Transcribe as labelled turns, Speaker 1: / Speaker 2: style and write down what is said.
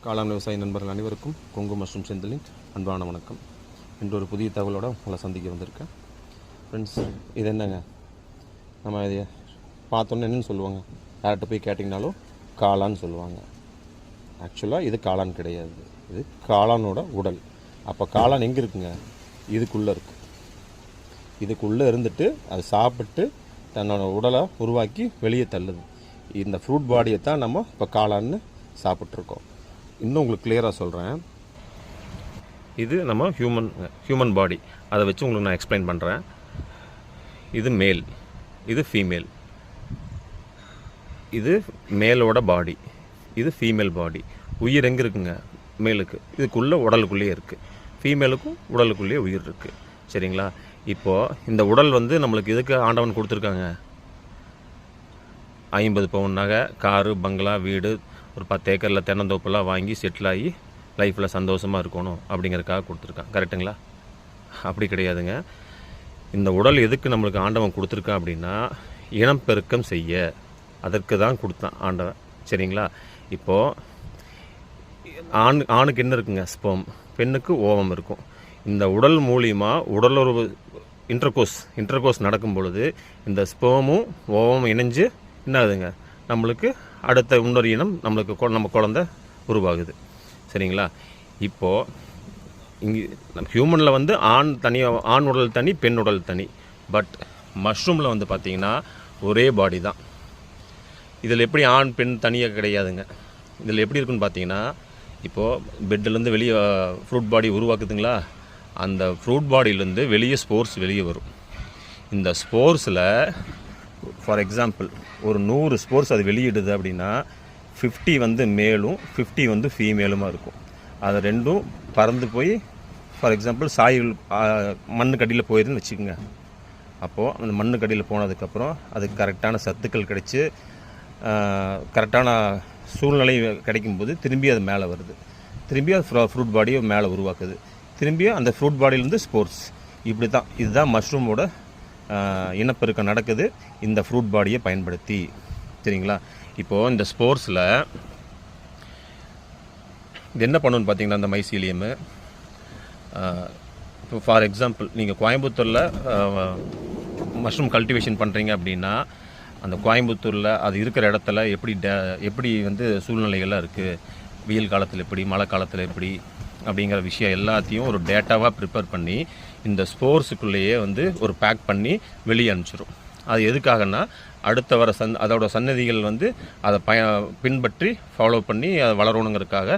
Speaker 1: காளான் விவசாய நண்பர்கள் அனைவருக்கும் கொங்கு மஷ்ரூம் செந்திலின் அன்பான வணக்கம். இன்று ஒரு புதிய தகவலோட உங்களை சந்திக்க வந்திருக்கேன். ஃப்ரெண்ட்ஸ், இது என்னங்க, நம்ம இதை பார்த்தோன்னே என்னென்னு சொல்லுவாங்க, யார்கிட்ட போய் கேட்டிங்கனாலும் காளான்னு சொல்லுவாங்க. ஆக்சுவலாக இது காளான் கிடையாது, இது காளானோட உடல். அப்போ காளான் எங்கே இருக்குங்க? இதுக்குள்ளே இருக்குது. இதுக்குள்ளே இருந்துட்டு அது சாப்பிட்டு தன்னோட உடலை உருவாக்கி வெளியே தள்ளுது. இந்த ஃப்ரூட் பாடியை தான் நம்ம இப்போ காளான்னு சாப்பிட்ருக்கோம். இன்னும் உங்களுக்கு கிளியராக சொல்கிறேன். இது நம்ம ஹியூமன் பாடி, அதை வச்சு உங்களுக்கு நான் எக்ஸ்பிளைன் பண்ணுறேன். இது மேல், இது ஃபீமேல். இது மேலோட பாடி, இது ஃபீமேல் பாடி. உயிர் எங்கே இருக்குங்க? மேலுக்கு, இதுக்குள்ளே உடலுக்குள்ளேயே இருக்குது. ஃபீமேலுக்கும் உடலுக்குள்ளேயே உயிர் இருக்குது. சரிங்களா? இப்போது இந்த உடல் நம்மளுக்கு எதுக்கு ஆண்டவன் கொடுத்துருக்காங்க? 50 பவுன் நகை, காரு, பங்களா, வீடு, ஒரு 10 ஏக்கரில் தென்னந்தோப்பெல்லாம் வாங்கி செட்டில் ஆகி லைஃப்பில் சந்தோஷமாக இருக்கணும் அப்படிங்கிறதுக்காக கொடுத்துருக்கான். கரெக்டுங்களா? அப்படி கிடையாதுங்க. இந்த உடல் எதுக்கு நம்மளுக்கு ஆண்டவன் கொடுத்துருக்கான் அப்படின்னா, இனப்பெருக்கம் செய்ய, அதற்கு தான் கொடுத்தான் ஆண்டவன். சரிங்களா? இப்போது ஆணுக்கு என்ன இருக்குங்க? ஸ்பெர்ம். பெண்ணுக்கு ஓவம் இருக்கும். இந்த உடல் மூலியமாக உடலுறவு இன்டர்கோர்ஸ் நடக்கும் பொழுது இந்த ஸ்பெர்மும் ஓவமும் இணைஞ்சு என்ன ஆகுதுங்க? நம்மளுக்கு அடுத்த இன்னொரு இனம், நம்ம குழந்தை உருவாகுது. சரிங்களா? இப்போது இங்கே ஹியூமனில் ஆண் உடல் தனி, பெண் உடல் தனி. பட் மஷ்ரூமில் பார்த்திங்கன்னா ஒரே பாடி தான். இதில் எப்படி ஆண் பெண் தனியாக கிடையாதுங்க. இதில் எப்படி இருக்குன்னு பார்த்தீங்கன்னா, இப்போது பெட்டிலேருந்து வெளியே ஃப்ரூட் பாடி உருவாக்குதுங்களா, அந்த ஃப்ரூட் பாடியிலேருந்து வெளியே ஸ்போர்ஸ் வெளியே வரும். இந்த ஸ்போர்ஸில் ஃபார் எக்ஸாம்பிள் ஒரு 100 ஸ்போர்ஸ் அது வெளியிடுது அப்படின்னா 50 மேலும் 50 ஃபீமேலுமாக இருக்கும். அது ரெண்டும் பறந்து போய் ஃபார் எக்ஸாம்பிள் சாயில் மண்ணுக்கடியில் போயிருதுன்னு வச்சுக்கோங்க. அப்போது அந்த மண்ணுக்கடியில் போனதுக்கப்புறம் அதுக்கு கரெக்டான சத்துக்கள் கிடைச்சி கரெக்டான சூழ்நிலை கிடைக்கும்போது திரும்பி அது மேலே வருது. திரும்பி அது ஃப்ரூட் பாடியை மேலே உருவாக்குது. திரும்பியும் அந்த ஃப்ரூட் பாடியிலேருந்து ஸ்போர்ஸ். இப்படி தான், இதுதான் மஷ்ரூமோட இனப்பெருக்கம் நடக்குது இந்த ஃப்ரூட் பாடியை பயன்படுத்தி. சரிங்களா? இப்போது இந்த ஸ்போர்ஸில் இது என்ன பண்ணணும்னு பார்த்தீங்கன்னா, இந்த மைசீலியமு இப்போ ஃபார் எக்ஸாம்பிள் நீங்கள் கோயம்புத்தூரில் மஷ்ரூம் கல்டிவேஷன் பண்ணுறீங்க அப்படின்னா, அந்த கோயம்புத்தூரில் அது இருக்கிற இடத்துல எப்படி சூழ்நிலைகள்லாம் இருக்குது, வெயில் காலத்தில் எப்படி, மழை காலத்தில் எப்படி அப்படிங்கிற விஷயம் எல்லாத்தையும் ஒரு டேட்டாவாக ப்ரிப்பேர் பண்ணி இந்த ஸ்போர்ஸுக்குள்ளேயே ஒரு பேக் பண்ணி வெளியே அனுப்பிச்சிடும். அது எதுக்காகனா, அடுத்த வர அதோட சன்னதிகள் அதை பின்பற்றி ஃபாலோ பண்ணி அதை வளரணுங்கிறதுக்காக